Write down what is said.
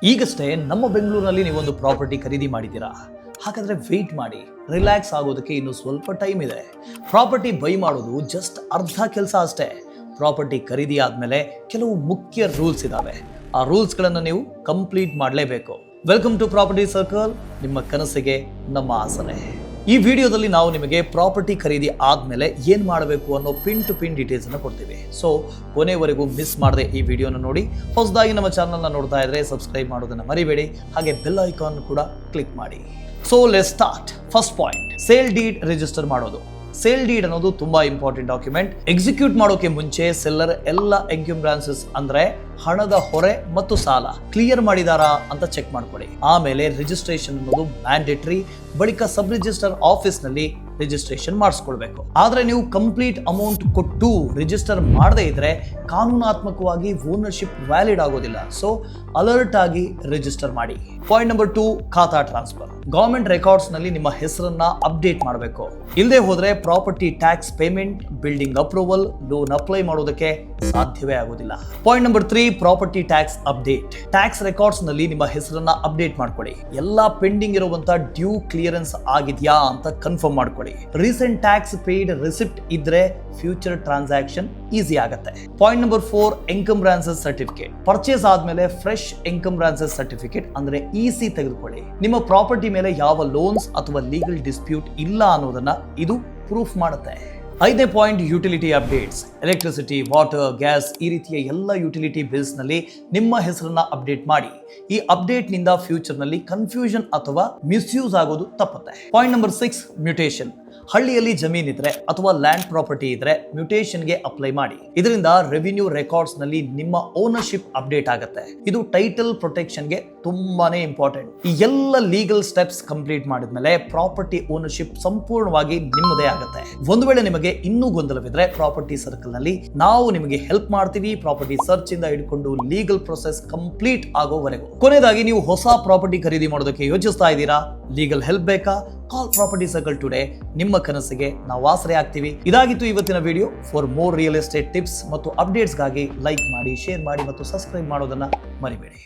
ಈಗಷ್ಟೇ ನಮ್ಮ ಬೆಂಗಳೂರಿನಲ್ಲಿ ನೀವೊಂದು ಪ್ರಾಪರ್ಟಿ ಖರೀದಿ ಮಾಡಿದ್ದೀರಾ? ಹಾಗಾದ್ರೆ ವೆಯ್ಟ್ ಮಾಡಿ, ರಿಲ್ಯಾಕ್ಸ್ ಆಗೋದಕ್ಕೆ ಇನ್ನು ಸ್ವಲ್ಪ ಟೈಮ್ ಇದೆ. ಪ್ರಾಪರ್ಟಿ ಬೈ ಮಾಡೋದು ಜಸ್ಟ್ ಅರ್ಧ ಕೆಲಸ ಅಷ್ಟೇ. ಪ್ರಾಪರ್ಟಿ ಖರೀದಿ ಆದಮೇಲೆ ಕೆಲವು ಮುಖ್ಯ ರೂಲ್ಸ್ ಇದ್ದಾವೆ. ಆ ರೂಲ್ಸ್ಗಳನ್ನು ನೀವು ಕಂಪ್ಲೀಟ್ ಮಾಡಲೇಬೇಕು. ವೆಲ್ಕಮ್ ಟು ಪ್ರಾಪರ್ಟಿ ಸರ್ಕಲ್, ನಿಮ್ಮ ಕನಸಿಗೆ ನಮ್ಮ ಆಸರೆ. ಈ ವಿಡಿಯೋದಲ್ಲಿ ನಾವು ನಿಮಗೆ ಪ್ರಾಪರ್ಟಿ ಖರೀದಿ ಆದಮೇಲೆ ಏನು ಮಾಡಬೇಕು ಅನ್ನೋ ಪಿನ್ ಟು ಪಿನ್ ಡೀಟೇಲ್ಸ್ ಅನ್ನು ಕೊಡ್ತೀವಿ. ಸೊ ಕೊನೆವರೆಗೂ ಮಿಸ್ ಮಾಡದೆ ಈ ವಿಡಿಯೋನ ನೋಡಿ. ಹೊಸದಾಗಿ ನಮ್ಮ ಚಾನಲ್ನ ನೋಡ್ತಾ ಇದ್ರೆ ಸಬ್ಸ್ಕ್ರೈಬ್ ಮಾಡೋದನ್ನು ಮರಿಬೇಡಿ, ಹಾಗೆ ಬೆಲ್ ಐಕಾನ್ ಕೂಡ ಕ್ಲಿಕ್ ಮಾಡಿ. So let's start. First point, sale deed register ಮಾಡೋದು. ಸೇಲ್ ಡೀಡ್ ಅನ್ನೋದು ತುಂಬಾ ಇಂಪಾರ್ಟೆಂಟ್ ಡಾಕ್ಯುಮೆಂಟ್. ಎಕ್ಸಿಕ್ಯೂಟ್ ಮಾಡೋಕೆ ಮುಂಚೆ ಸೆಲ್ಲರ್ ಎಲ್ಲ ಎನ್ಕ್ಯುಂಬ್ರಾನ್ಸಸ್ ಅಂದ್ರೆ ಹಣದ ಹೊರೆ ಮತ್ತು ಸಾಲ ಕ್ಲಿಯರ್ ಮಾಡಿದಾರಾ ಅಂತ ಚೆಕ್ ಮಾಡ್ಕೊಳ್ಳಿ. ಆಮೇಲೆ ರಿಜಿಸ್ಟ್ರೇಷನ್ ಅನ್ನೋದು ಮ್ಯಾಂಡೇಟರಿ. ಬಳಿಕ ಸಬ್ ರಿಜಿಸ್ಟರ್ ಆಫೀಸ್ ನಲ್ಲಿ ರಿಜಿಸ್ಟ್ರೇಷನ್ ಮಾಡಿಸ್ಕೊಳ್ಬೇಕು. ಆದ್ರೆ ನೀವು ಕಂಪ್ಲೀಟ್ ಅಮೌಂಟ್ ಕೊಟ್ಟು ರಿಜಿಸ್ಟರ್ ಮಾಡದೇ ಇದ್ರೆ ಕಾನೂನಾತ್ಮಕವಾಗಿ ಓನರ್ಶಿಪ್ ವ್ಯಾಲಿಡ್ ಆಗೋದಿಲ್ಲ. ಸೊ ಅಲರ್ಟ್ ಆಗಿ ರಿಜಿಸ್ಟರ್ ಮಾಡಿ. ಪಾಯಿಂಟ್ ನಂಬರ್ 2, ಖಾತಾ ಟ್ರಾನ್ಸ್ಫರ್. ಗವರ್ಮೆಂಟ್ ರೆಕಾರ್ಡ್ಸ್ ನಲ್ಲಿ ನಿಮ್ಮ ಹೆಸರನ್ನ ಅಪ್ಡೇಟ್ ಮಾಡಬೇಕು. ಇಲ್ಲದೆ ಹೋದ್ರೆ property tax payment, building approval, loan apply ಮಾಡೋದಕ್ಕೆ ಸಾಧ್ಯವೇ ಆಗೋದಿಲ್ಲ. Point number 3, property tax update. Tax records ನಲ್ಲಿ ನಿಮ್ಮ ಹೆಸರನ್ನ ಅಪ್ಡೇಟ್ ಮಾಡ್ಕೊಳ್ಳಿ. ಎಲ್ಲಾ ಪೆಂಡಿಂಗ್ ಇರುವಂತ ಡ್ಯೂ ಕ್ಲಿಯರೆನ್ಸ್ ಆಗಿದೆಯಾ ಅಂತ ಕನ್ಫರ್ಮ್ ಮಾಡ್ಕೊಳ್ಳಿ. ರೀಸೆಂಟ್ ಟ್ಯಾಕ್ಸ್ ಪೇಯ್ಡ್ ರಿಸಿಪ್ಟ್ ಇದ್ರೆ ಫ್ಯೂಚರ್ ಟ್ರಾನ್ಸಾಕ್ಷನ್ ಈಸಿ ಆಗುತ್ತೆ. Point number 4, encumbrances certificate. Purchase ಆದ್ಮೇಲೆ ಫ್ರೆಶ್ ಎನ್ಕಂಬ್ರಾನ್ಸಸ್ ಸರ್ಟಿಫಿಕೇಟ್ ಅಂದ್ರೆ ಇಸಿ ತೆಗೆದುಕೊಳ್ಳಿ. ನಿಮ್ಮ ಪ್ರಾಪರ್ಟಿ ಮೇಲೆ ಯಾವ ಲೋನ್ಸ್ ಅಥವಾ ಲೀಗಲ್ ಡಿಸ್ಪ್ಯೂಟ್ ಇಲ್ಲ ಅನ್ನೋದನ್ನ ಇದು ಪ್ರೂಫ್ ಮಾಡುತ್ತೆ. 5ನೇ point, utility updates. Electricity, water, gas ಈ ರೀತಿಯ ಎಲ್ಲ ಯುಟಿಲಿಟಿ ಬಿಲ್ಸ್ ನಲ್ಲಿ ನಿಮ್ಮ ಹೆಸರನ್ನ ಅಪ್ಡೇಟ್ ಮಾಡಿ. ಈ ಅಪ್ಡೇಟ್ ನಿಂದ ಫ್ಯೂಚರ್ ನಲ್ಲಿ ಕನ್ಫ್ಯೂಷನ್ ಅಥವಾ ಮಿಸ್ಯೂಸ್ ಆಗೋದು ತಪ್ಪುತ್ತೆ. Point number 6, mutation. ಹಳ್ಳಿಯಲ್ಲಿ ಜಮೀನ್ ಇದ್ರೆ ಅಥವಾ ಲ್ಯಾಂಡ್ ಪ್ರಾಪರ್ಟಿ ಇದ್ರೆ ಮ್ಯೂಟೇಷನ್ಗೆ ಅಪ್ಲೈ ಮಾಡಿ. ಇದರಿಂದ ರೆವಿನ್ಯೂ ರೆಕಾರ್ಡ್ಸ್ ನಲ್ಲಿ ನಿಮ್ಮ ಓನರ್ಶಿಪ್ ಅಪ್ಡೇಟ್ ಆಗುತ್ತೆ. ಇದು ಟೈಟಲ್ ಪ್ರೊಟೆಕ್ಷನ್ಗೆ ತುಂಬಾನೇ ಇಂಪಾರ್ಟೆಂಟ್. ಈ ಎಲ್ಲ ಲೀಗಲ್ ಸ್ಟೆಪ್ಸ್ ಕಂಪ್ಲೀಟ್ ಮಾಡಿದ್ಮೇಲೆ ಪ್ರಾಪರ್ಟಿ ಓನರ್ಶಿಪ್ ಸಂಪೂರ್ಣವಾಗಿ ನಿಮ್ಮದೇ ಆಗುತ್ತೆ. ಒಂದು ವೇಳೆ ನಿಮಗೆ ಇನ್ನೂ ಗೊಂದಲವಿದ್ರೆ ಪ್ರಾಪರ್ಟಿ ಸರ್ಕಲ್ ನಲ್ಲಿ ನಾವು ನಿಮಗೆ ಹೆಲ್ಪ್ ಮಾಡ್ತೀವಿ. ಪ್ರಾಪರ್ಟಿ ಸರ್ಚ್ ಇಂದ ಹಿಡ್ಕೊಂಡು ಲೀಗಲ್ ಪ್ರೊಸೆಸ್ ಕಂಪ್ಲೀಟ್ ಆಗೋವರೆಗೂ. ಕೊನೆಯದಾಗಿ, ನೀವು ಹೊಸ ಪ್ರಾಪರ್ಟಿ ಖರೀದಿ ಮಾಡೋದಕ್ಕೆ ಯೋಚಿಸ್ತಾ ಇದ್ದೀರಾ? ಲೀಗಲ್ ಹೆಲ್ಪ್ ಬೇಕಾ? ಕಾಲ್ ಪ್ರಾಪರ್ಟಿ ಸರ್ಕಲ್ ಟುಡೇ. ನಿಮ್ಮ ಕನಸಿಗೆ ನಾವು ಆಸರೆ ಆಗ್ತೀವಿ. ಇದಾಗಿತ್ತು ಇವತ್ತಿನ video. For more real estate tips ಮತ್ತು ಅಪ್ಡೇಟ್ಸ್ಗಾಗಿ ಲೈಕ್ ಮಾಡಿ, ಶೇರ್ ಮಾಡಿ ಮತ್ತು ಸಬ್ಸ್ಕ್ರೈಬ್ ಮಾಡೋದನ್ನ ಮರಿಬೇಡಿ.